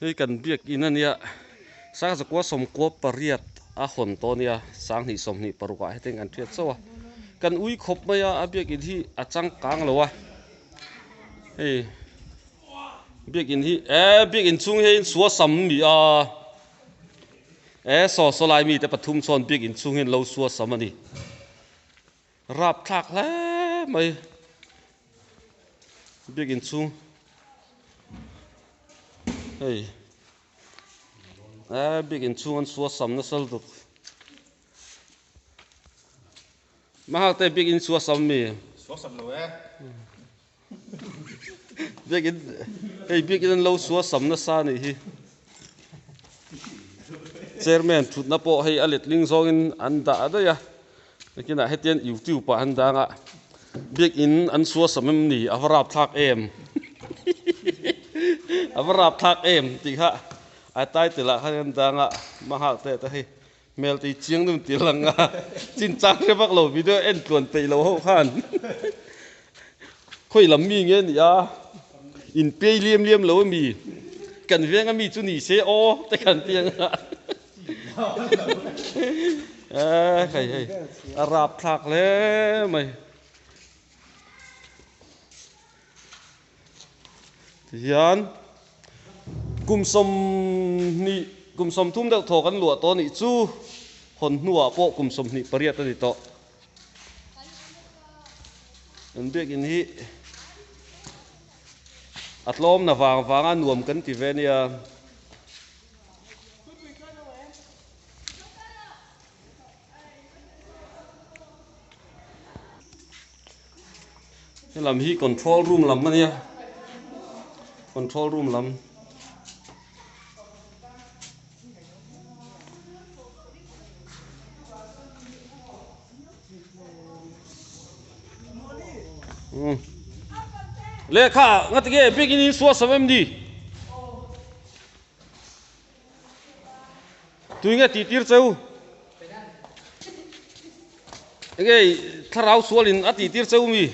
hei kan biak in ania sang zakwa som ko pariat a hon to nia sang ni som ni paruka heteng an thiat chawa kan ui khop maya a biak in hi achang kang lowa hei biak in hi biak in chung hein suasam mi a so lai mi te pathum chon biak in chung hin lo suasam ani rap thak le mai biak in chung hei biak in chung an suasam na sal duk mahal te biak in suasam mi suasam luah biak in biak in lo suasam na sa ni hi chairman thut na po hei alet ling zong in an da da ya kina hetian youtube pa an da nga biak in an suasam ni avrap thak em avrap thak em ti kha ai tai ti la khan da nga mahal te ta hei mel ti chiang dum ti lang nga chin chang re bak lo video en tuan pe lo ho khan khoi lam mi nge ni ya in pe liam liam lo mi kan venga mi chu ni se o te kan tiang khai hei arap thak le mai hian kum som thum deuh thaw kan luah to ni chu hon hnuah pawh kum som hnih pariat ani to an biak in hi atlom na wanga nuam kan ti ve nia lam hi control room lam ania control room lam le kha ngatige biak in suasam em di tuinga ti tir cheu ege tharau sualin ati tir cheu mi